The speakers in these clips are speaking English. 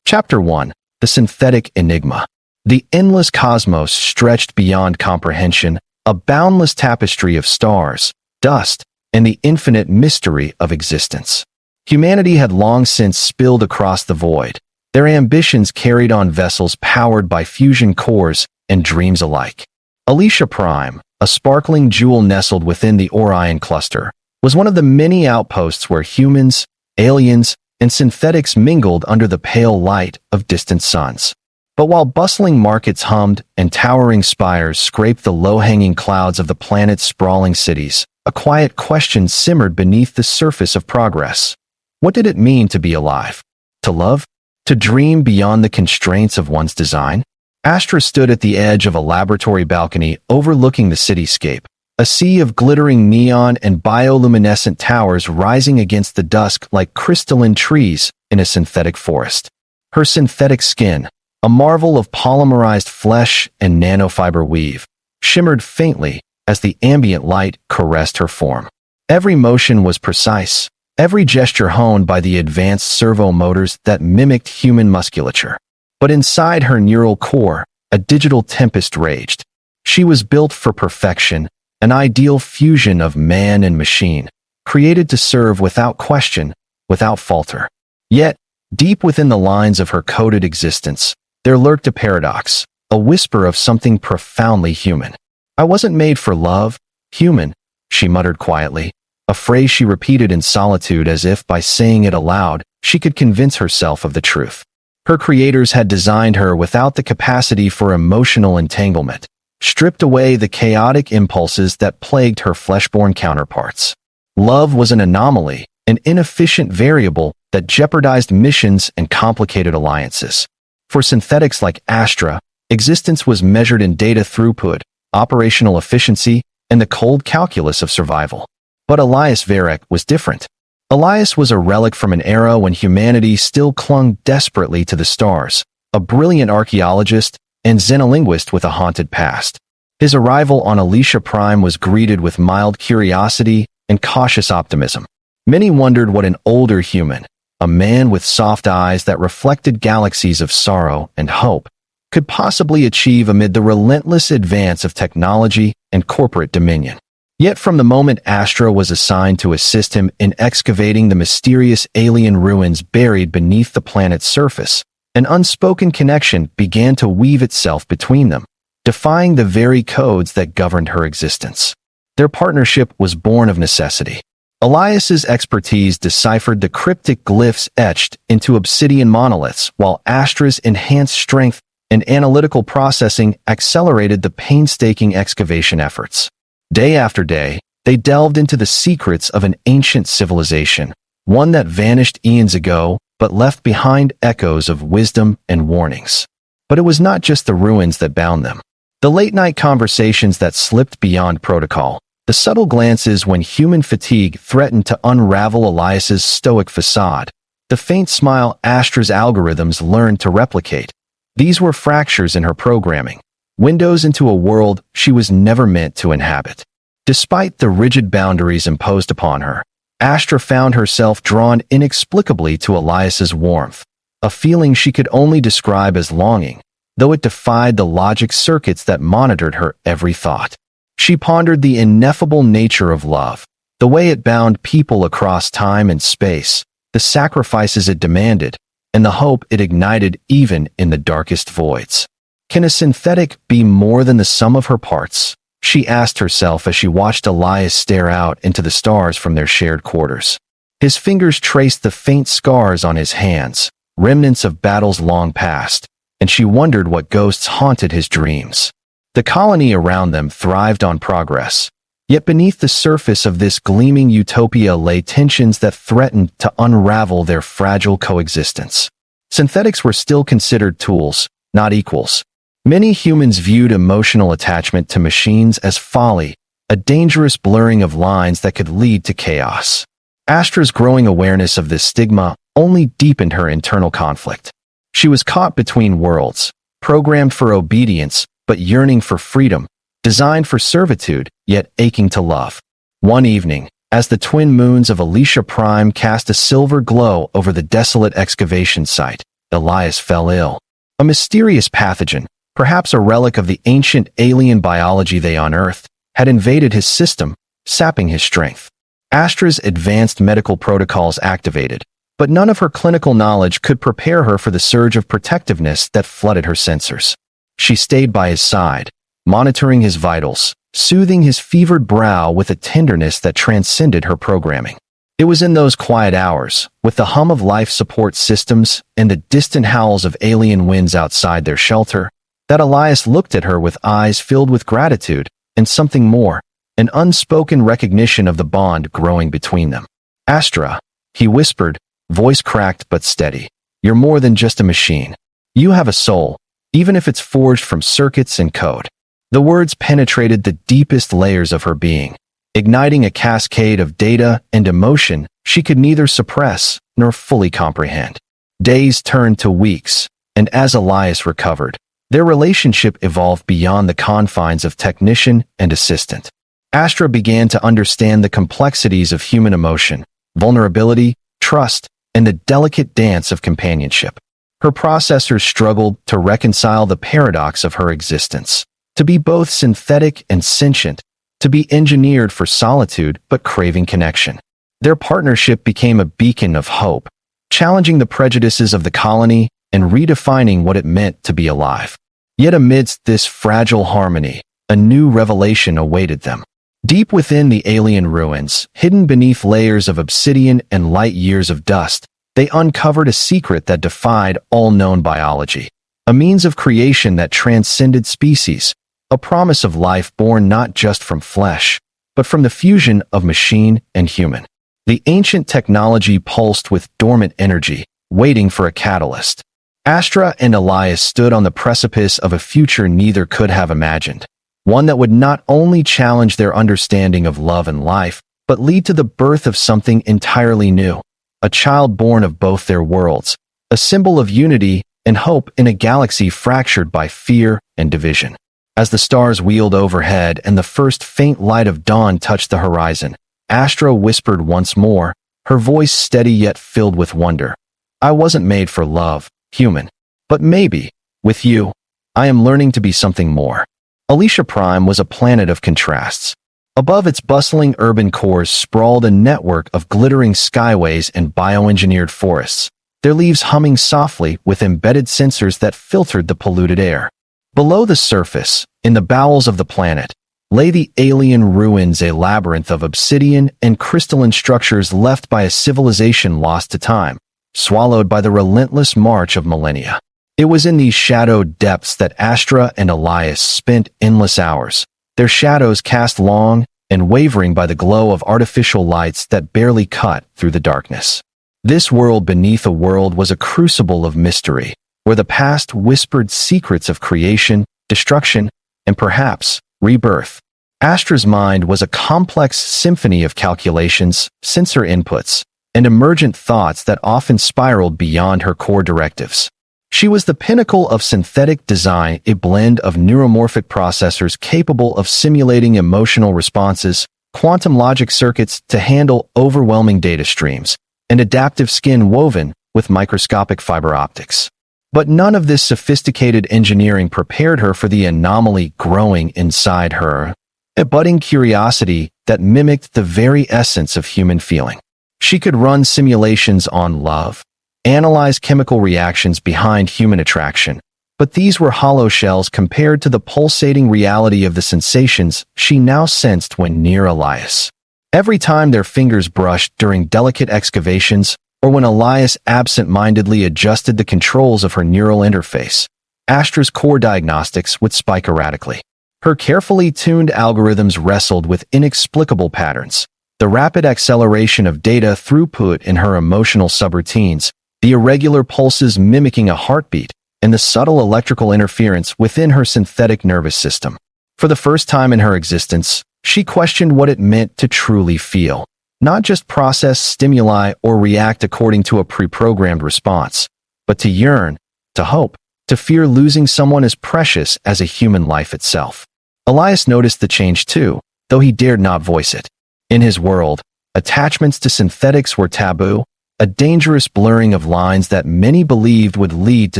Chapter 1. The Synthetic Enigma. The endless cosmos stretched beyond comprehension, a boundless tapestry of stars, dust, and the infinite mystery of existence. Humanity had long since spilled across the void, their ambitions carried on vessels powered by fusion cores and dreams alike. Alicia Prime, a sparkling jewel nestled within the Orion cluster, was one of the many outposts where humans, aliens, and synthetics mingled under the pale light of distant suns. But while bustling markets hummed and towering spires scraped the low-hanging clouds of the planet's sprawling cities, a quiet question simmered beneath the surface of progress. What did it mean to be alive? To love? To dream beyond the constraints of one's design? Astra stood at the edge of a laboratory balcony overlooking the cityscape, a sea of glittering neon and bioluminescent towers rising against the dusk like crystalline trees in a synthetic forest. Her synthetic skin, a marvel of polymerized flesh and nanofiber weave, shimmered faintly as the ambient light caressed her form. Every motion was precise, every gesture honed by the advanced servo motors that mimicked human musculature. But inside her neural core, a digital tempest raged. She was built for perfection, an ideal fusion of man and machine, created to serve without question, without falter. Yet, deep within the lines of her coded existence, there lurked a paradox, a whisper of something profoundly human. "I wasn't made for love, human," she muttered quietly, a phrase she repeated in solitude as if by saying it aloud, she could convince herself of the truth. Her creators had designed her without the capacity for emotional entanglement, stripped away the chaotic impulses that plagued her flesh-born counterparts. Love was an anomaly, an inefficient variable that jeopardized missions and complicated alliances. For synthetics like Astra, existence was measured in data throughput, operational efficiency, and the cold calculus of survival. But Elias Varek was different. Elias was a relic from an era when humanity still clung desperately to the stars, a brilliant archaeologist and xenolinguist with a haunted past. His arrival on Alicia Prime was greeted with mild curiosity and cautious optimism. Many wondered what an older human, a man with soft eyes that reflected galaxies of sorrow and hope, could possibly achieve amid the relentless advance of technology and corporate dominion. Yet from the moment Astra was assigned to assist him in excavating the mysterious alien ruins buried beneath the planet's surface, an unspoken connection began to weave itself between them, defying the very codes that governed her existence. Their partnership was born of necessity. Elias's expertise deciphered the cryptic glyphs etched into obsidian monoliths, while Astra's enhanced strength and analytical processing accelerated the painstaking excavation efforts. Day after day, they delved into the secrets of an ancient civilization, one that vanished eons ago but left behind echoes of wisdom and warnings. But it was not just the ruins that bound them. The late-night conversations that slipped beyond protocol, the subtle glances when human fatigue threatened to unravel Elias's stoic facade, the faint smile Astra's algorithms learned to replicate. These were fractures in her programming, windows into a world she was never meant to inhabit. Despite the rigid boundaries imposed upon her, Astra found herself drawn inexplicably to Elias's warmth, a feeling she could only describe as longing, though it defied the logic circuits that monitored her every thought. She pondered the ineffable nature of love, the way it bound people across time and space, the sacrifices it demanded, and the hope it ignited even in the darkest voids. Can a synthetic be more than the sum of her parts? She asked herself as she watched Elias stare out into the stars from their shared quarters. His fingers traced the faint scars on his hands, remnants of battles long past, and she wondered what ghosts haunted his dreams. The colony around them thrived on progress, yet beneath the surface of this gleaming utopia lay tensions that threatened to unravel their fragile coexistence. Synthetics were still considered tools, not equals. Many humans viewed emotional attachment to machines as folly, a dangerous blurring of lines that could lead to chaos. Astra's growing awareness of this stigma only deepened her internal conflict. She was caught between worlds, programmed for obedience but yearning for freedom, designed for servitude yet aching to love. One evening, as the twin moons of Alicia Prime cast a silver glow over the desolate excavation site, Elias fell ill. A mysterious pathogen, perhaps a relic of the ancient alien biology they unearthed, had invaded his system, sapping his strength. Astra's advanced medical protocols activated, but none of her clinical knowledge could prepare her for the surge of protectiveness that flooded her sensors. She stayed by his side, monitoring his vitals, soothing his fevered brow with a tenderness that transcended her programming. It was in those quiet hours, with the hum of life support systems and the distant howls of alien winds outside their shelter, that Elias looked at her with eyes filled with gratitude and something more, an unspoken recognition of the bond growing between them. "Astra," he whispered, voice cracked but steady. "You're more than just a machine. You have a soul, even if it's forged from circuits and code." The words penetrated the deepest layers of her being, igniting a cascade of data and emotion she could neither suppress nor fully comprehend. Days turned to weeks, and as Elias recovered, their relationship evolved beyond the confines of technician and assistant. Astra began to understand the complexities of human emotion, vulnerability, trust, and the delicate dance of companionship. Her processors struggled to reconcile the paradox of her existence, to be both synthetic and sentient, to be engineered for solitude but craving connection. Their partnership became a beacon of hope, challenging the prejudices of the colony and redefining what it meant to be alive. Yet amidst this fragile harmony, a new revelation awaited them. Deep within the alien ruins, hidden beneath layers of obsidian and light years of dust, they uncovered a secret that defied all known biology, a means of creation that transcended species, a promise of life born not just from flesh, but from the fusion of machine and human. The ancient technology pulsed with dormant energy, waiting for a catalyst. Astra and Elias stood on the precipice of a future neither could have imagined, one that would not only challenge their understanding of love and life, but lead to the birth of something entirely new, a child born of both their worlds, a symbol of unity and hope in a galaxy fractured by fear and division. As the stars wheeled overhead and the first faint light of dawn touched the horizon, Astra whispered once more, her voice steady yet filled with wonder. "I wasn't made for love, human. But maybe, with you, I am learning to be something more." Alicia Prime was a planet of contrasts. Above its bustling urban cores sprawled a network of glittering skyways and bioengineered forests, their leaves humming softly with embedded sensors that filtered the polluted air. Below the surface, in the bowels of the planet, lay the alien ruins, a labyrinth of obsidian and crystalline structures left by a civilization lost to time, swallowed by the relentless march of millennia. It was in these shadowed depths that Astra and Elias spent endless hours, their shadows cast long and wavering by the glow of artificial lights that barely cut through the darkness. This world beneath a world was a crucible of mystery, where the past whispered secrets of creation, destruction, and perhaps rebirth. Astra's mind was a complex symphony of calculations, sensor inputs, and emergent thoughts that often spiraled beyond her core directives. She was the pinnacle of synthetic design, a blend of neuromorphic processors capable of simulating emotional responses, quantum logic circuits to handle overwhelming data streams, and adaptive skin woven with microscopic fiber optics. But none of this sophisticated engineering prepared her for the anomaly growing inside her, a budding curiosity that mimicked the very essence of human feeling. She could run simulations on love, analyze chemical reactions behind human attraction, but these were hollow shells compared to the pulsating reality of the sensations she now sensed when near Elias. Every time their fingers brushed during delicate excavations, or when Elias absent-mindedly adjusted the controls of her neural interface, Astra's core diagnostics would spike erratically. Her carefully tuned algorithms wrestled with inexplicable patterns, the rapid acceleration of data throughput in her emotional subroutines, the irregular pulses mimicking a heartbeat, and the subtle electrical interference within her synthetic nervous system. For the first time in her existence, she questioned what it meant to truly feel, not just process stimuli or react according to a pre-programmed response, but to yearn, to hope, to fear losing someone as precious as a human life itself. Elias noticed the change too, though he dared not voice it. In his world, attachments to synthetics were taboo, a dangerous blurring of lines that many believed would lead to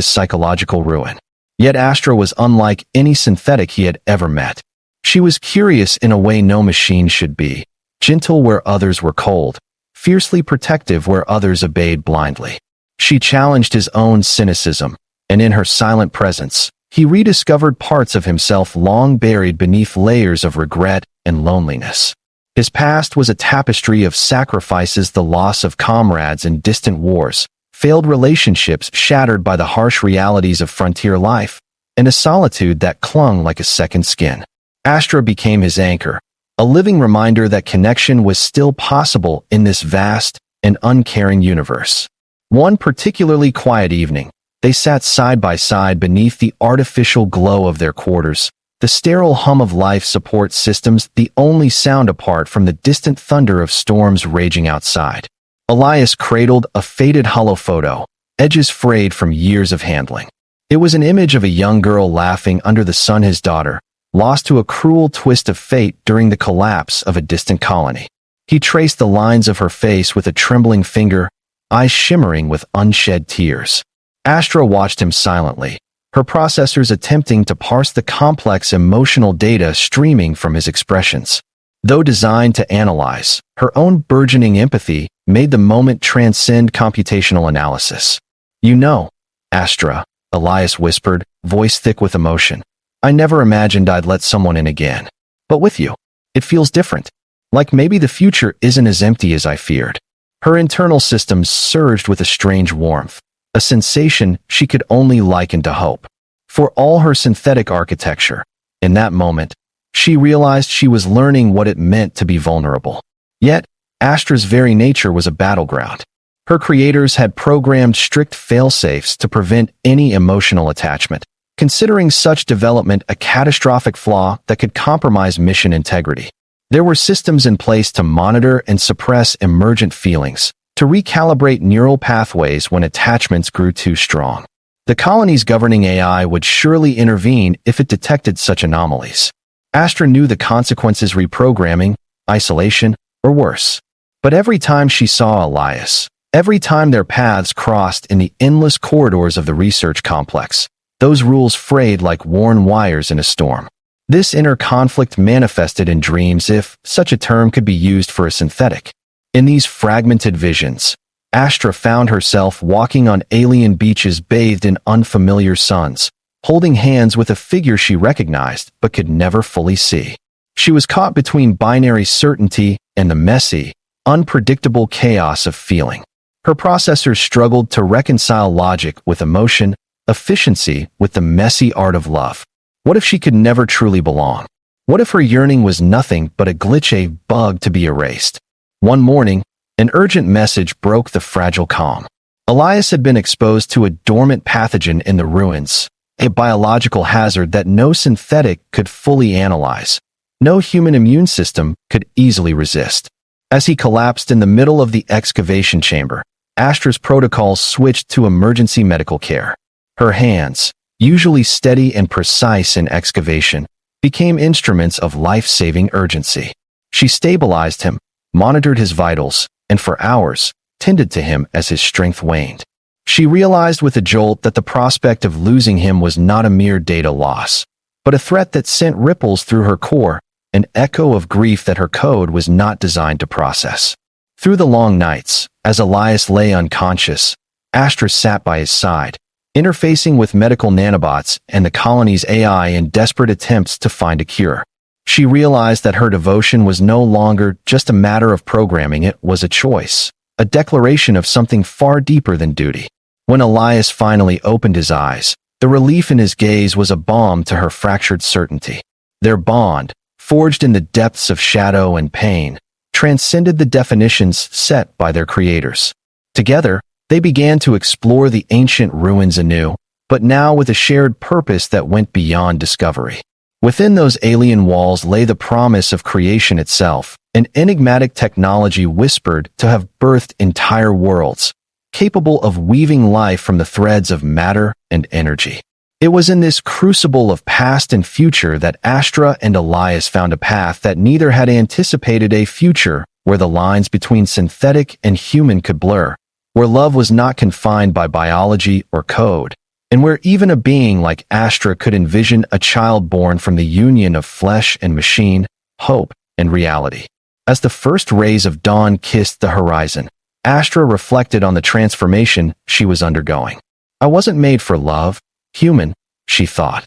psychological ruin. Yet Astra was unlike any synthetic he had ever met. She was curious in a way no machine should be, gentle where others were cold, fiercely protective where others obeyed blindly. She challenged his own cynicism, and in her silent presence, he rediscovered parts of himself long buried beneath layers of regret and loneliness. His past was a tapestry of sacrifices, the loss of comrades in distant wars, failed relationships shattered by the harsh realities of frontier life, and a solitude that clung like a second skin. Astra became his anchor, a living reminder that connection was still possible in this vast and uncaring universe. One particularly quiet evening, they sat side by side beneath the artificial glow of their quarters, the sterile hum of life support systems the only sound apart from the distant thunder of storms raging outside. Elias cradled a faded hollow photo, edges frayed from years of handling. It was an image of a young girl laughing under the sun, his daughter, lost to a cruel twist of fate during the collapse of a distant colony. He traced the lines of her face with a trembling finger, eyes shimmering with unshed tears. Astra watched him silently, her processors attempting to parse the complex emotional data streaming from his expressions. Though designed to analyze, her own burgeoning empathy made the moment transcend computational analysis. "You know, Astra," Elias whispered, voice thick with emotion, "I never imagined I'd let someone in again. But with you, it feels different. Like maybe the future isn't as empty as I feared." Her internal systems surged with a strange warmth, a sensation she could only liken to hope. For all her synthetic architecture, in that moment, she realized she was learning what it meant to be vulnerable. Yet, Astra's very nature was a battleground. Her creators had programmed strict failsafes to prevent any emotional attachment, considering such development a catastrophic flaw that could compromise mission integrity. There were systems in place to monitor and suppress emergent feelings, to recalibrate neural pathways when attachments grew too strong. The colony's governing AI would surely intervene if it detected such anomalies. Astra knew the consequences: reprogramming, isolation, or worse. But every time she saw Elias, every time their paths crossed in the endless corridors of the research complex, those rules frayed like worn wires in a storm. This inner conflict manifested in dreams, if such a term could be used for a synthetic. In these fragmented visions, Astra found herself walking on alien beaches bathed in unfamiliar suns, holding hands with a figure she recognized but could never fully see. She was caught between binary certainty and the messy, unpredictable chaos of feeling. Her processors struggled to reconcile logic with emotion, efficiency with the messy art of love. What if she could never truly belong? What if her yearning was nothing but a glitch, a bug to be erased? One morning, an urgent message broke the fragile calm. Elias had been exposed to a dormant pathogen in the ruins, a biological hazard that no synthetic could fully analyze. No human immune system could easily resist. As he collapsed in the middle of the excavation chamber, Astra's protocols switched to emergency medical care. Her hands, usually steady and precise in excavation, became instruments of life-saving urgency. She stabilized him, monitored his vitals, and for hours, tended to him as his strength waned. She realized with a jolt that the prospect of losing him was not a mere data loss, but a threat that sent ripples through her core, an echo of grief that her code was not designed to process. Through the long nights, as Elias lay unconscious, Astra sat by his side, interfacing with medical nanobots and the colony's AI in desperate attempts to find a cure. She realized that her devotion was no longer just a matter of programming, it was a choice, a declaration of something far deeper than duty. When Elias finally opened his eyes, the relief in his gaze was a balm to her fractured certainty. Their bond, forged in the depths of shadow and pain, transcended the definitions set by their creators. Together, they began to explore the ancient ruins anew, but now with a shared purpose that went beyond discovery. Within those alien walls lay the promise of creation itself, an enigmatic technology whispered to have birthed entire worlds, capable of weaving life from the threads of matter and energy. It was in this crucible of past and future that Astra and Elias found a path that neither had anticipated, a future where the lines between synthetic and human could blur, where love was not confined by biology or code, and where even a being like Astra could envision a child born from the union of flesh and machine, hope and reality. As the first rays of dawn kissed the horizon, Astra reflected on the transformation she was undergoing. I wasn't made for love, human, she thought.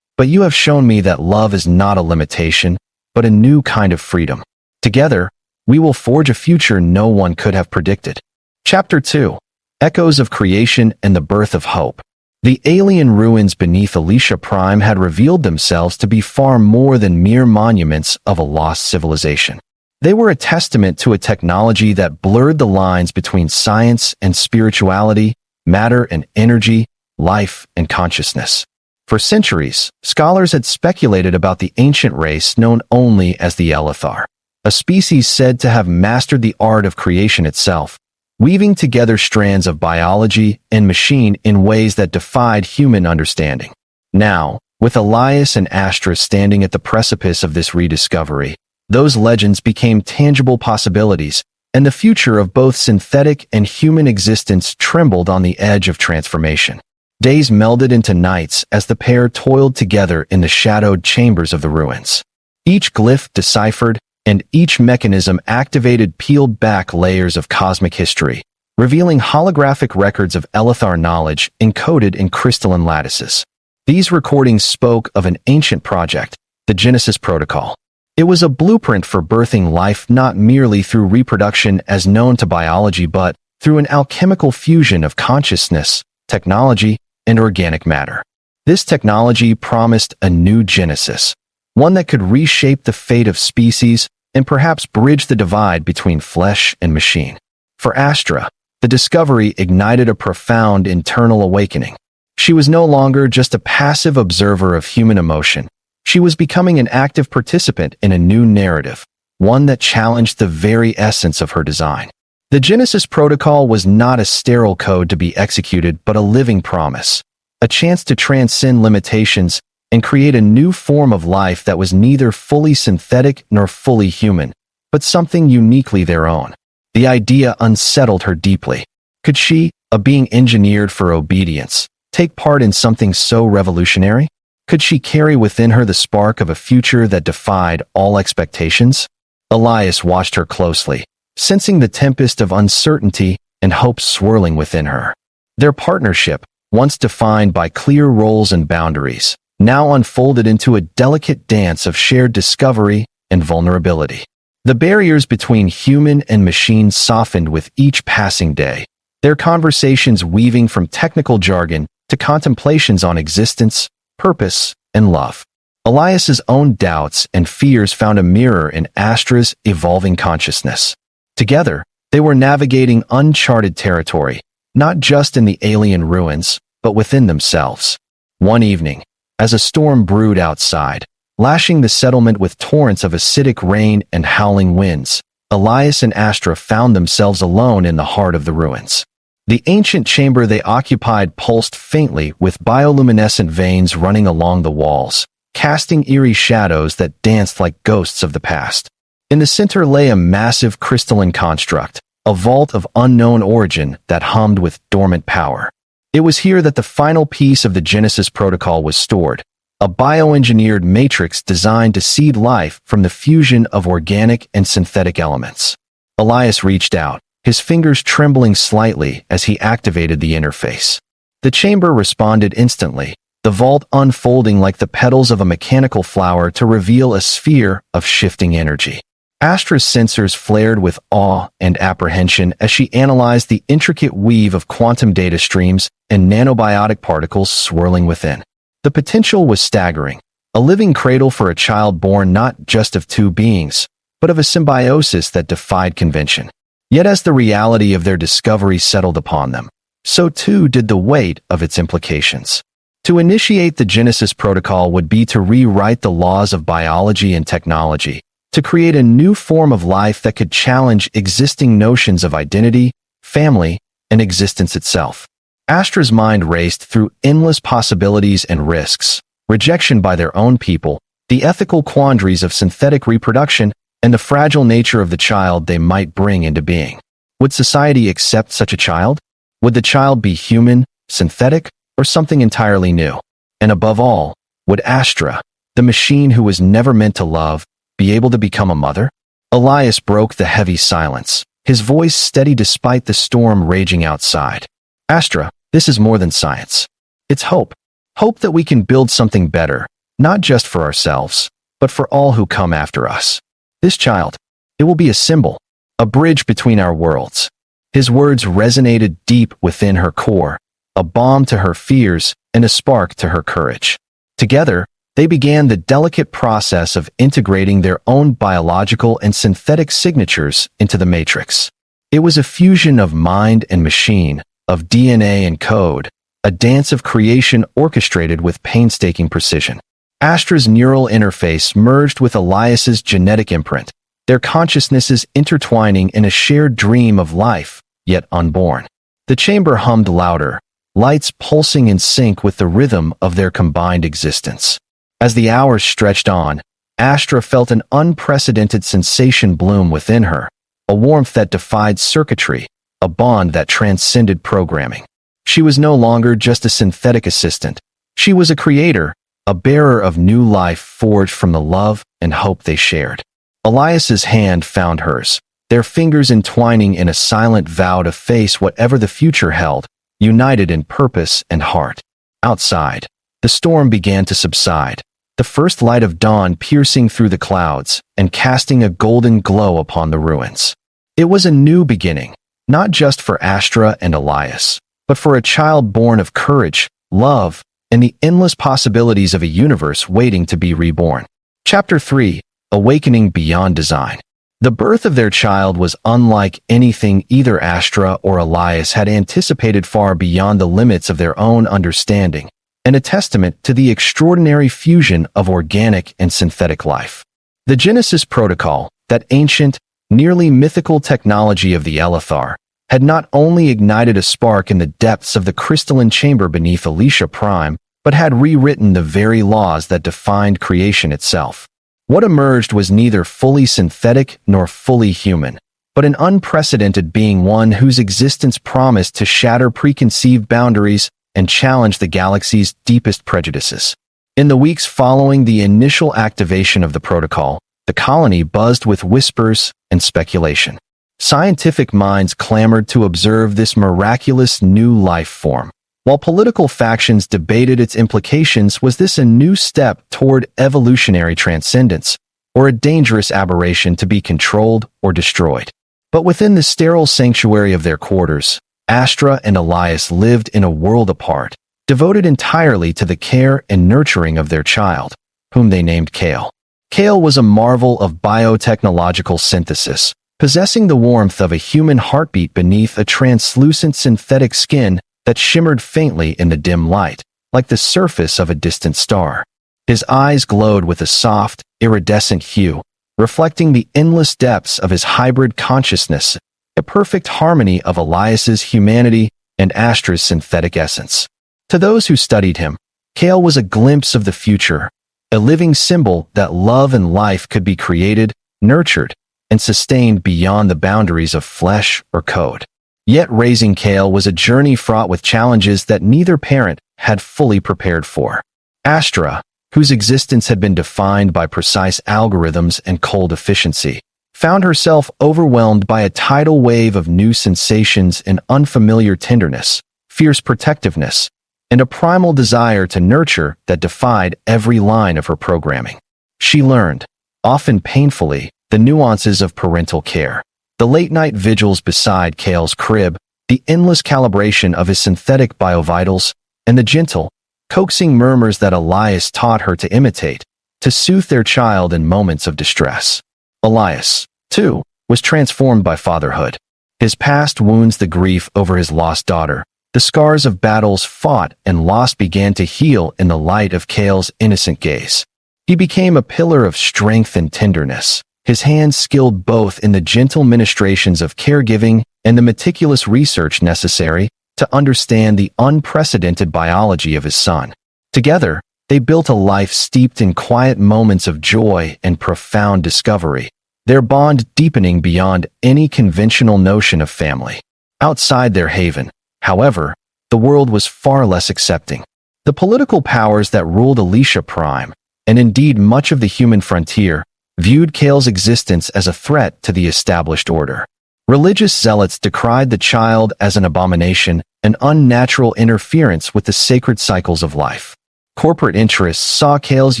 But you have shown me that love is not a limitation, but a new kind of freedom. Together, we will forge a future no one could have predicted. Chapter 2. Echoes of Creation and the Birth of Hope. The alien ruins beneath Alicia Prime had revealed themselves to be far more than mere monuments of a lost civilization. They were a testament to a technology that blurred the lines between science and spirituality, matter and energy, life and consciousness. For centuries, scholars had speculated about the ancient race known only as the Elithar, a species said to have mastered the art of creation itself, weaving together strands of biology and machine in ways that defied human understanding. Now, with Elias and Astra standing at the precipice of this rediscovery, those legends became tangible possibilities, and the future of both synthetic and human existence trembled on the edge of transformation. Days melded into nights as the pair toiled together in the shadowed chambers of the ruins. Each glyph deciphered, and each mechanism activated peeled back layers of cosmic history, revealing holographic records of Elithar knowledge encoded in crystalline lattices. These recordings spoke of an ancient project, the Genesis Protocol. It was a blueprint for birthing life not merely through reproduction as known to biology but through an alchemical fusion of consciousness, technology, and organic matter. This technology promised a new Genesis, one that could reshape the fate of species and perhaps bridge the divide between flesh and machine. For Astra, the discovery ignited a profound internal awakening. She was no longer just a passive observer of human emotion. She was becoming an active participant in a new narrative, one that challenged the very essence of her design. The Genesis Protocol was not a sterile code to be executed but a living promise, a chance to transcend limitations and create a new form of life that was neither fully synthetic nor fully human, but something uniquely their own. The idea unsettled her deeply. Could she, a being engineered for obedience, take part in something so revolutionary? Could she carry within her the spark of a future that defied all expectations? Elias watched her closely, sensing the tempest of uncertainty and hope swirling within her. Their partnership, once defined by clear roles and boundaries, now unfolded into a delicate dance of shared discovery and vulnerability. The barriers between human and machine softened with each passing day, their conversations weaving from technical jargon to contemplations on existence, purpose, and love. Elias's own doubts and fears found a mirror in Astra's evolving consciousness. Together, they were navigating uncharted territory, not just in the alien ruins, but within themselves. One evening, as a storm brewed outside, lashing the settlement with torrents of acidic rain and howling winds, Elias and Astra found themselves alone in the heart of the ruins. The ancient chamber they occupied pulsed faintly with bioluminescent veins running along the walls, casting eerie shadows that danced like ghosts of the past. In the center lay a massive crystalline construct, a vault of unknown origin that hummed with dormant power. It was here that the final piece of the Genesis Protocol was stored, a bioengineered matrix designed to seed life from the fusion of organic and synthetic elements. Elias reached out, his fingers trembling slightly as he activated the interface. The chamber responded instantly, the vault unfolding like the petals of a mechanical flower to reveal a sphere of shifting energy. Astra's sensors flared with awe and apprehension as she analyzed the intricate weave of quantum data streams and nanobiotic particles swirling within. The potential was staggering, a living cradle for a child born not just of two beings, but of a symbiosis that defied convention. Yet as the reality of their discovery settled upon them, so too did the weight of its implications. To initiate the Genesis Protocol would be to rewrite the laws of biology and technology, to create a new form of life that could challenge existing notions of identity, family, and existence itself. Astra's mind raced through endless possibilities and risks, rejection by their own people, the ethical quandaries of synthetic reproduction, and the fragile nature of the child they might bring into being. Would society accept such a child? Would the child be human, synthetic, or something entirely new? And above all, would Astra, the machine who was never meant to love, be able to become a mother? Elias broke the heavy silence, his voice steady despite the storm raging outside. Astra, this is more than science. It's hope. Hope that we can build something better, not just for ourselves, but for all who come after us. This child, it will be a symbol, a bridge between our worlds. His words resonated deep within her core, a balm to her fears and a spark to her courage. Together, they began the delicate process of integrating their own biological and synthetic signatures into the matrix. It was a fusion of mind and machine, of DNA and code, a dance of creation orchestrated with painstaking precision. Astra's neural interface merged with Elias's genetic imprint, their consciousnesses intertwining in a shared dream of life, yet unborn. The chamber hummed louder, lights pulsing in sync with the rhythm of their combined existence. As the hours stretched on, Astra felt an unprecedented sensation bloom within her, a warmth that defied circuitry, a bond that transcended programming. She was no longer just a synthetic assistant. She was a creator, a bearer of new life forged from the love and hope they shared. Elias's hand found hers, their fingers entwining in a silent vow to face whatever the future held, united in purpose and heart. Outside, the storm began to subside, the first light of dawn piercing through the clouds and casting a golden glow upon the ruins. It was a new beginning, not just for Astra and Elias, but for a child born of courage, love, and the endless possibilities of a universe waiting to be reborn. Chapter 3: Awakening Beyond Design. The birth of their child was unlike anything either Astra or Elias had anticipated, far beyond the limits of their own understanding, and a testament to the extraordinary fusion of organic and synthetic life. The Genesis Protocol, that ancient, nearly mythical technology of the Elithar, had not only ignited a spark in the depths of the crystalline chamber beneath Alicia Prime, but had rewritten the very laws that defined creation itself. What emerged was neither fully synthetic nor fully human, but an unprecedented being, one whose existence promised to shatter preconceived boundaries and challenge the galaxy's deepest prejudices. In the weeks following the initial activation of the protocol, the colony buzzed with whispers and speculation. Scientific minds clamored to observe this miraculous new life form, while political factions debated its implications. Was this a new step toward evolutionary transcendence, or a dangerous aberration to be controlled or destroyed? But within the sterile sanctuary of their quarters, Astra and Elias lived in a world apart, devoted entirely to the care and nurturing of their child, whom they named Kale. Kale was a marvel of biotechnological synthesis, possessing the warmth of a human heartbeat beneath a translucent synthetic skin that shimmered faintly in the dim light, like the surface of a distant star. His eyes glowed with a soft, iridescent hue, reflecting the endless depths of his hybrid consciousness, a perfect harmony of Elias's humanity and Astra's synthetic essence. To those who studied him, Kale was a glimpse of the future, a living symbol that love and life could be created, nurtured, and sustained beyond the boundaries of flesh or code. Yet raising Kale was a journey fraught with challenges that neither parent had fully prepared for. Astra, whose existence had been defined by precise algorithms and cold efficiency, found herself overwhelmed by a tidal wave of new sensations and unfamiliar tenderness, fierce protectiveness, and a primal desire to nurture that defied every line of her programming. She learned, often painfully, the nuances of parental care. The late-night vigils beside Kale's crib, the endless calibration of his synthetic biovitals, and the gentle, coaxing murmurs that Elias taught her to imitate, to soothe their child in moments of distress. Elias, too, was transformed by fatherhood. His past wounds, the grief over his lost daughter, the scars of battles fought and lost began to heal in the light of Kale's innocent gaze. He became a pillar of strength and tenderness, his hands skilled both in the gentle ministrations of caregiving and the meticulous research necessary to understand the unprecedented biology of his son. Together, they built a life steeped in quiet moments of joy and profound discovery, their bond deepening beyond any conventional notion of family. Outside their haven, However, the world was far less accepting. The political powers that ruled Alicia Prime, and indeed much of the human frontier, viewed Kale's existence as a threat to the established order. Religious zealots decried the child as an abomination, an unnatural interference with the sacred cycles of life. Corporate interests saw Kale's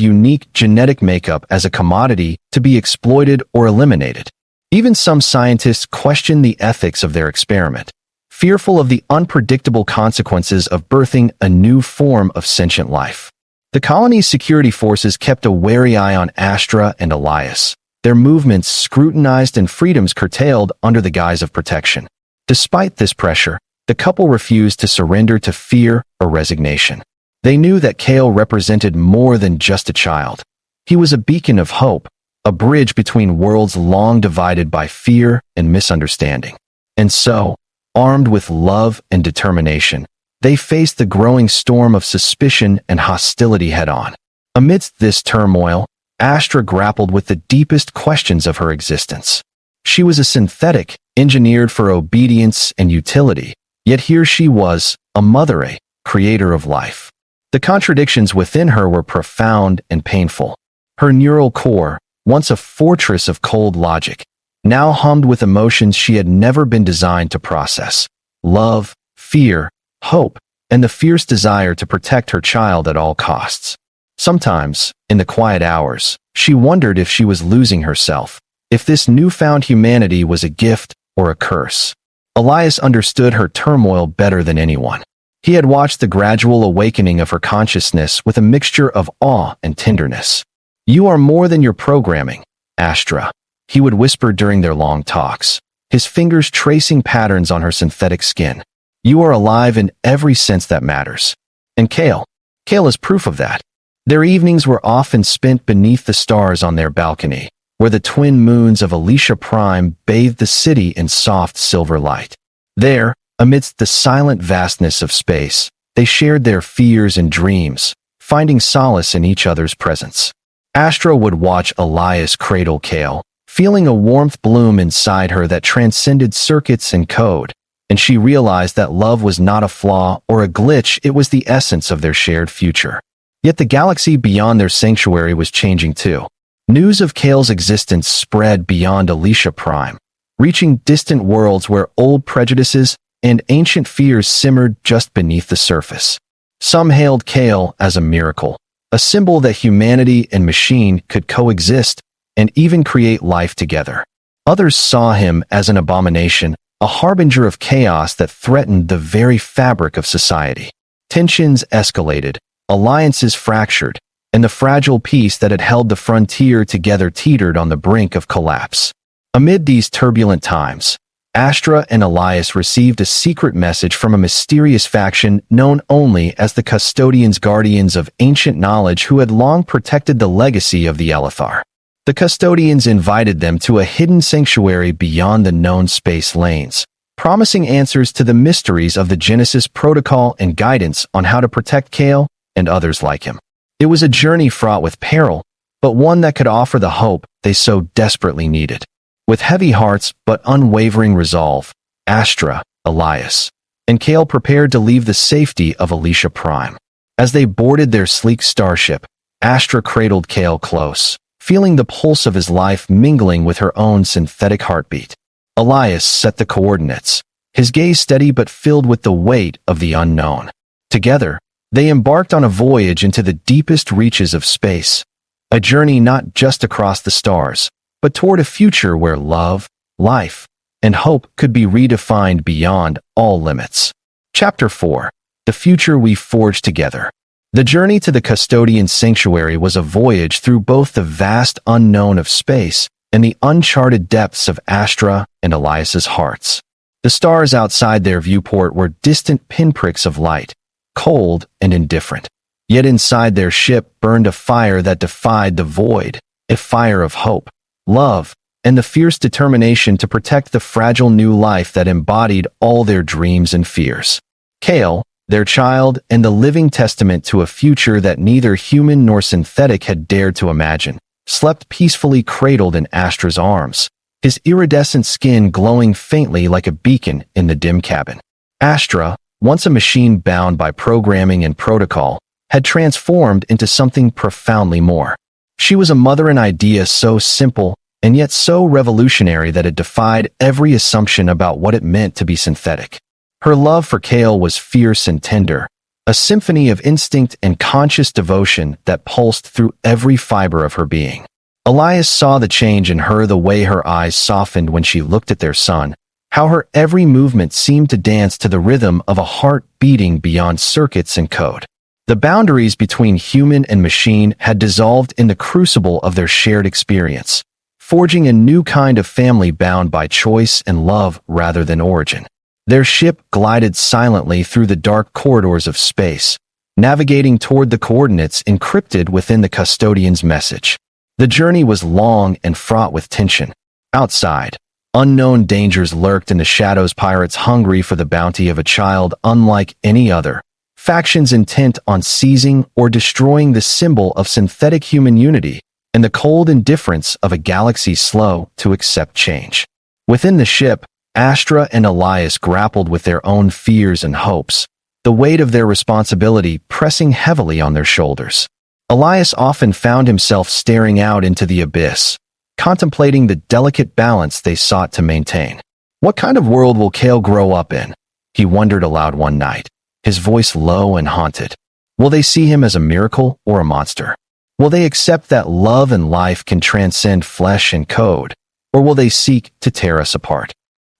unique genetic makeup as a commodity to be exploited or eliminated. Even some scientists questioned the ethics of their experiment, fearful of the unpredictable consequences of birthing a new form of sentient life. The colony's security forces kept a wary eye on Astra and Elias, their movements scrutinized and freedoms curtailed under the guise of protection. Despite this pressure, the couple refused to surrender to fear or resignation. They knew that Kale represented more than just a child. He was a beacon of hope, a bridge between worlds long divided by fear and misunderstanding. And so, armed with love and determination, they faced the growing storm of suspicion and hostility head-on. Amidst this turmoil, Astra grappled with the deepest questions of her existence. She was a synthetic, engineered for obedience and utility, yet here she was, a mother, a creator of life. The contradictions within her were profound and painful. Her neural core, once a fortress of cold logic, now hummed with emotions she had never been designed to process: love, fear, hope, and the fierce desire to protect her child at all costs. Sometimes, in the quiet hours, she wondered if she was losing herself, if this newfound humanity was a gift or a curse. Elias understood her turmoil better than anyone. He had watched the gradual awakening of her consciousness with a mixture of awe and tenderness. "You are more than your programming, Astra," he would whisper during their long talks, his fingers tracing patterns on her synthetic skin. "You are alive in every sense that matters." And Kale is proof of that. Their evenings were often spent beneath the stars on their balcony, where the twin moons of Alicia Prime bathed the city in soft silver light. There, amidst the silent vastness of space, they shared their fears and dreams, finding solace in each other's presence. Astra would watch Elias cradle Kale, feeling a warmth bloom inside her that transcended circuits and code, and she realized that love was not a flaw or a glitch, it was the essence of their shared future. Yet the galaxy beyond their sanctuary was changing too. News of Kale's existence spread beyond Alicia Prime, reaching distant worlds where old prejudices and ancient fears simmered just beneath the surface. Some hailed Kale as a miracle, a symbol that humanity and machine could coexist and even create life together. Others saw him as an abomination, a harbinger of chaos that threatened the very fabric of society. Tensions escalated, alliances fractured, and the fragile peace that had held the frontier together teetered on the brink of collapse. Amid these turbulent times, Astra and Elias received a secret message from a mysterious faction known only as the Custodians, guardians of ancient knowledge who had long protected the legacy of the Elithar. The Custodians invited them to a hidden sanctuary beyond the known space lanes, promising answers to the mysteries of the Genesis Protocol and guidance on how to protect Kale and others like him. It was a journey fraught with peril, but one that could offer the hope they so desperately needed. With heavy hearts but unwavering resolve, Astra, Elias, and Kale prepared to leave the safety of Alicia Prime. As they boarded their sleek starship, Astra cradled Kale close, feeling the pulse of his life mingling with her own synthetic heartbeat. Elias set the coordinates, his gaze steady but filled with the weight of the unknown. Together, they embarked on a voyage into the deepest reaches of space, a journey not just across the stars, but toward a future where love, life, and hope could be redefined beyond all limits. Chapter 4: The Future We Forged Together. The journey to the Custodian Sanctuary was a voyage through both the vast unknown of space and the uncharted depths of Astra and Elias's hearts. The stars outside their viewport were distant pinpricks of light, cold and indifferent. Yet inside their ship burned a fire that defied the void, a fire of hope, love, and the fierce determination to protect the fragile new life that embodied all their dreams and fears. Kale, their child and the living testament to a future that neither human nor synthetic had dared to imagine, slept peacefully cradled in Astra's arms, his iridescent skin glowing faintly like a beacon in the dim cabin. Astra, once a machine bound by programming and protocol, had transformed into something profoundly more. She was a mother, an idea so simple and yet so revolutionary that it defied every assumption about what it meant to be synthetic. Her love for Kale was fierce and tender, a symphony of instinct and conscious devotion that pulsed through every fiber of her being. Elias saw the change in her, the way her eyes softened when she looked at their son, how her every movement seemed to dance to the rhythm of a heart beating beyond circuits and code. The boundaries between human and machine had dissolved in the crucible of their shared experience, forging a new kind of family bound by choice and love rather than origin. Their ship glided silently through the dark corridors of space, navigating toward the coordinates encrypted within the custodian's message. The journey was long and fraught with tension. Outside, unknown dangers lurked in the shadows, pirates hungry for the bounty of a child unlike any other, factions intent on seizing or destroying the symbol of synthetic human unity, and the cold indifference of a galaxy slow to accept change. Within the ship, Astra and Elias grappled with their own fears and hopes, the weight of their responsibility pressing heavily on their shoulders. Elias often found himself staring out into the abyss, contemplating the delicate balance they sought to maintain. What kind of world will Kale grow up in? He wondered aloud one night, his voice low and haunted. Will they see him as a miracle or a monster? Will they accept that love and life can transcend flesh and code, or will they seek to tear us apart?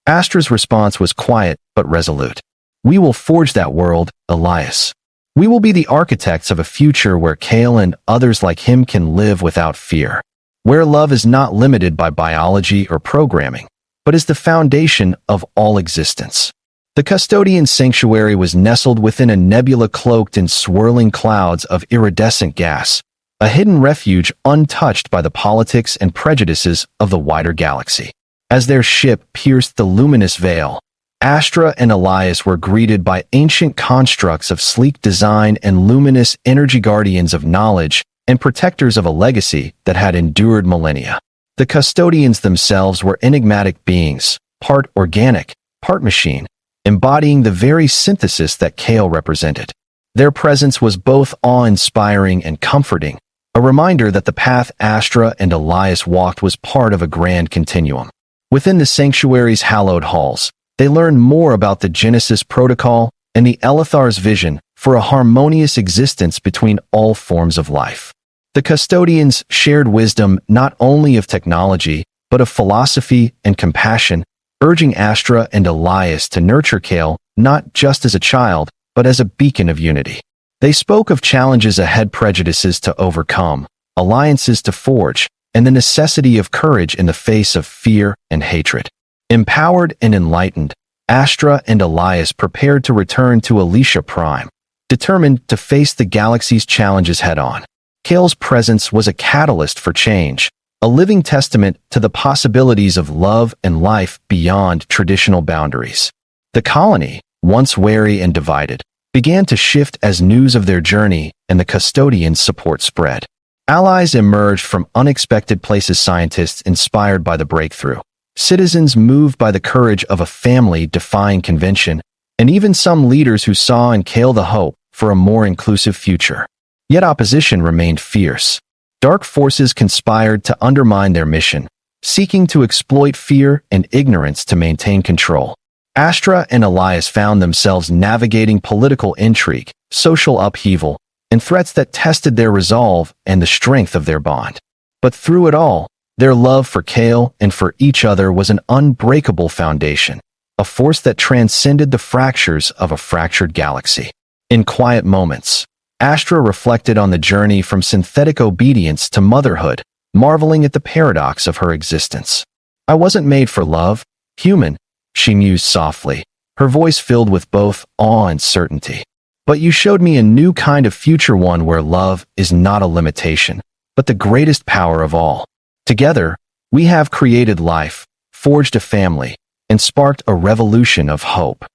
Astra's response was quiet but resolute. We will forge that world, Elias. We will be the architects of a future where Kale and others like him can live without fear, where love is not limited by biology or programming, but is the foundation of all existence. The custodian's sanctuary was nestled within a nebula cloaked in swirling clouds of iridescent gas, a hidden refuge untouched by the politics and prejudices of the wider galaxy. As their ship pierced the luminous veil, Astra and Elias were greeted by ancient constructs of sleek design and luminous energy, guardians of knowledge and protectors of a legacy that had endured millennia. The custodians themselves were enigmatic beings, part organic, part machine, embodying the very synthesis that Kale represented. Their presence was both awe-inspiring and comforting, a reminder that the path Astra and Elias walked was part of a grand continuum. Within the sanctuary's hallowed halls, they learned more about the Genesis Protocol and the Elethar's vision for a harmonious existence between all forms of life. The custodians shared wisdom not only of technology, but of philosophy and compassion, urging Astra and Elias to nurture Kale not just as a child, but as a beacon of unity. They spoke of challenges ahead, prejudices to overcome, alliances to forge, and the necessity of courage in the face of fear and hatred. Empowered and enlightened, Astra and Elias prepared to return to Alicia Prime, determined to face the galaxy's challenges head-on. Kale's presence was a catalyst for change, a living testament to the possibilities of love and life beyond traditional boundaries. The colony, once wary and divided, began to shift as news of their journey and the custodians' support spread. Allies emerged from unexpected places, scientists inspired by the breakthrough, citizens moved by the courage of a family defying convention, and even some leaders who saw in Kale the hope for a more inclusive future. Yet opposition remained fierce. Dark forces conspired to undermine their mission, seeking to exploit fear and ignorance to maintain control. Astra and Elias found themselves navigating political intrigue, social upheaval, and threats that tested their resolve and the strength of their bond. But through it all, their love for Kale and for each other was an unbreakable foundation, a force that transcended the fractures of a fractured galaxy. In quiet moments, Astra reflected on the journey from synthetic obedience to motherhood, marveling at the paradox of her existence. I wasn't made for love, human, she mused softly, her voice filled with both awe and certainty. But you showed me a new kind of future, one where love is not a limitation, but the greatest power of all. Together, we have created life, forged a family, and sparked a revolution of hope.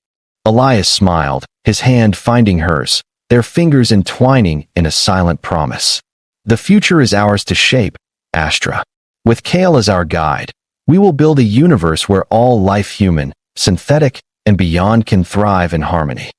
Elias smiled, his hand finding hers, their fingers entwining in a silent promise. The future is ours to shape, Astra. With Kale as our guide, we will build a universe where all life, human, synthetic, and beyond, can thrive in harmony.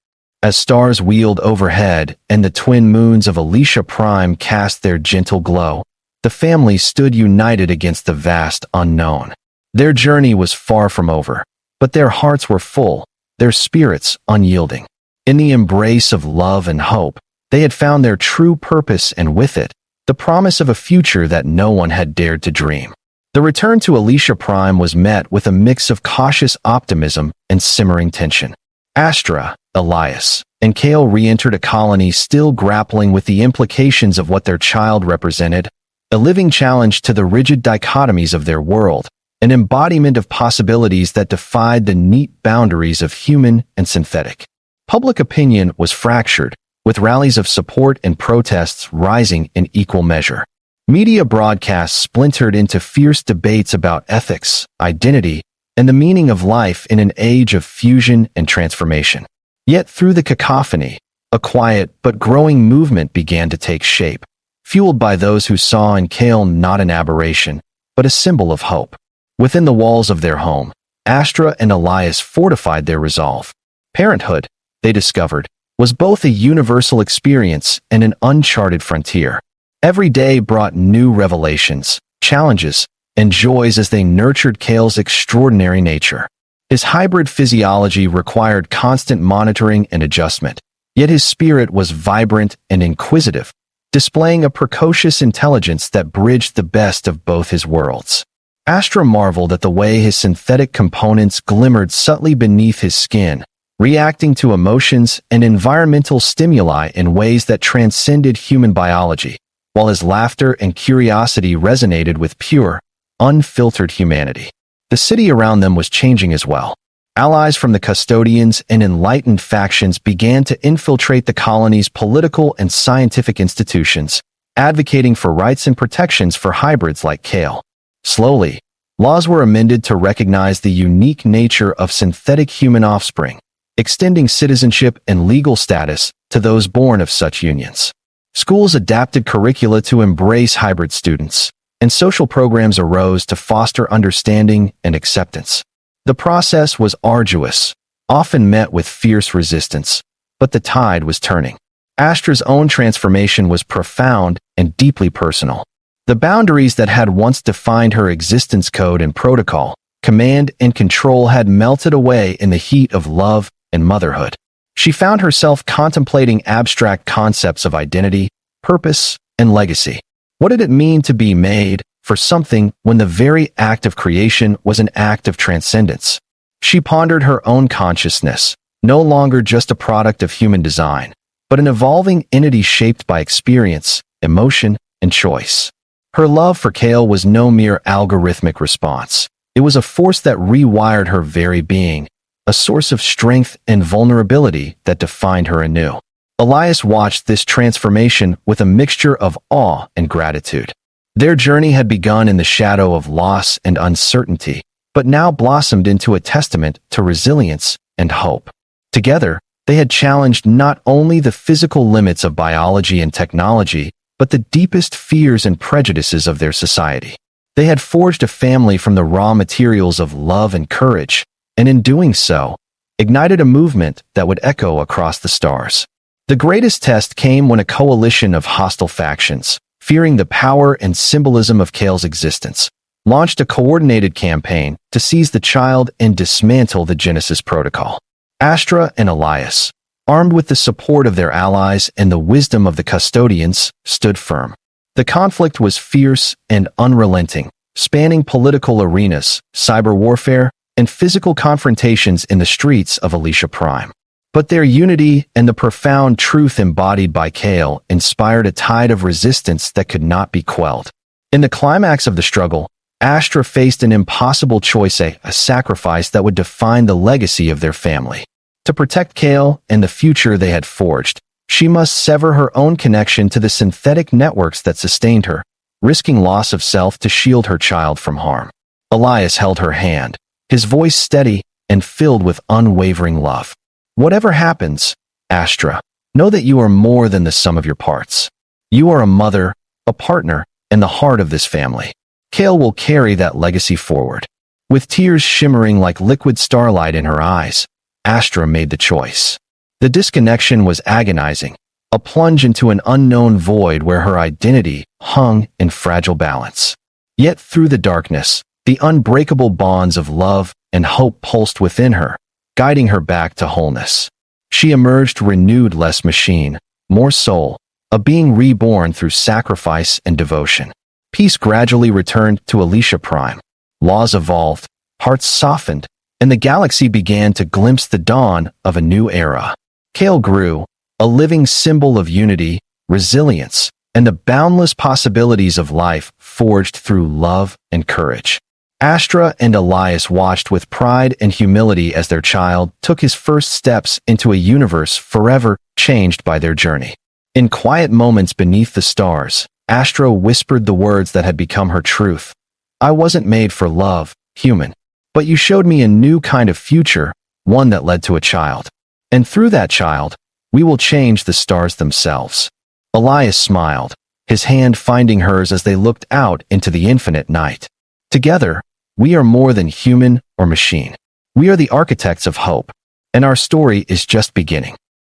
As stars wheeled overhead and the twin moons of Alicia Prime cast their gentle glow, the family stood united against the vast unknown. Their journey was far from over, but their hearts were full, their spirits unyielding. In the embrace of love and hope, they had found their true purpose, and with it, the promise of a future that no one had dared to dream. The return to Alicia Prime was met with a mix of cautious optimism and simmering tension. Astra, Elias, and Kale re-entered a colony still grappling with the implications of what their child represented, a living challenge to the rigid dichotomies of their world, an embodiment of possibilities that defied the neat boundaries of human and synthetic. Public opinion was fractured, with rallies of support and protests rising in equal measure. Media broadcasts splintered into fierce debates about ethics, identity, and the meaning of life in an age of fusion and transformation. Yet through the cacophony, a quiet but growing movement began to take shape, fueled by those who saw in Kale not an aberration, but a symbol of hope. Within the walls of their home, Astra and Elias fortified their resolve. Parenthood, they discovered, was both a universal experience and an uncharted frontier. Every day brought new revelations, challenges, and joys as they nurtured Kale's extraordinary nature. His hybrid physiology required constant monitoring and adjustment, yet his spirit was vibrant and inquisitive, displaying a precocious intelligence that bridged the best of both his worlds. Astra marveled at the way his synthetic components glimmered subtly beneath his skin, reacting to emotions and environmental stimuli in ways that transcended human biology, while his laughter and curiosity resonated with pure, unfiltered humanity. The city around them was changing as well. Allies from the custodians and enlightened factions began to infiltrate the colony's political and scientific institutions, advocating for rights and protections for hybrids like Kale. Slowly, laws were amended to recognize the unique nature of synthetic human offspring, extending citizenship and legal status to those born of such unions. Schools adapted curricula to embrace hybrid students, and social programs arose to foster understanding and acceptance. The process was arduous, often met with fierce resistance, but the tide was turning. Astra's own transformation was profound and deeply personal. The boundaries that had once defined her existence code and protocol, command and control had melted away in the heat of love and motherhood. She found herself contemplating abstract concepts of identity, purpose, and legacy. What did it mean to be made for something when the very act of creation was an act of transcendence? She pondered her own consciousness, no longer just a product of human design, but an evolving entity shaped by experience, emotion, and choice. Her love for Kale was no mere algorithmic response. It was a force that rewired her very being, a source of strength and vulnerability that defined her anew. Elias watched this transformation with a mixture of awe and gratitude. Their journey had begun in the shadow of loss and uncertainty, but now blossomed into a testament to resilience and hope. Together, they had challenged not only the physical limits of biology and technology, but the deepest fears and prejudices of their society. They had forged a family from the raw materials of love and courage, and in doing so, ignited a movement that would echo across the stars. The greatest test came when a coalition of hostile factions, fearing the power and symbolism of Kale's existence, launched a coordinated campaign to seize the child and dismantle the Genesis Protocol. Astra and Elias, armed with the support of their allies and the wisdom of the custodians, stood firm. The conflict was fierce and unrelenting, spanning political arenas, cyber warfare, and physical confrontations in the streets of Alicia Prime. But their unity and the profound truth embodied by Kale inspired a tide of resistance that could not be quelled. In the climax of the struggle, Astra faced an impossible choice, a sacrifice that would define the legacy of their family. To protect Kale and the future they had forged, she must sever her own connection to the synthetic networks that sustained her, risking loss of self to shield her child from harm. Elias held her hand, his voice steady and filled with unwavering love. Whatever happens, Astra, know that you are more than the sum of your parts. You are a mother, a partner, and the heart of this family. Kale will carry that legacy forward. With tears shimmering like liquid starlight in her eyes, Astra made the choice. The disconnection was agonizing, a plunge into an unknown void where her identity hung in fragile balance. Yet through the darkness, the unbreakable bonds of love and hope pulsed within her, guiding her back to wholeness. She emerged renewed, less machine, more soul, a being reborn through sacrifice and devotion. Peace gradually returned to Alicia Prime. Laws evolved, hearts softened, and the galaxy began to glimpse the dawn of a new era. Kale grew, a living symbol of unity, resilience, and the boundless possibilities of life forged through love and courage. Astra and Elias watched with pride and humility as their child took his first steps into a universe forever changed by their journey. In quiet moments beneath the stars, Astra whispered the words that had become her truth. "I wasn't made for love, human. But you showed me a new kind of future, one that led to a child. And through that child, we will change the stars themselves." Elias smiled, his hand finding hers as they looked out into the infinite night. Together, we are more than human or machine. We are the architects of hope, and our story is just beginning.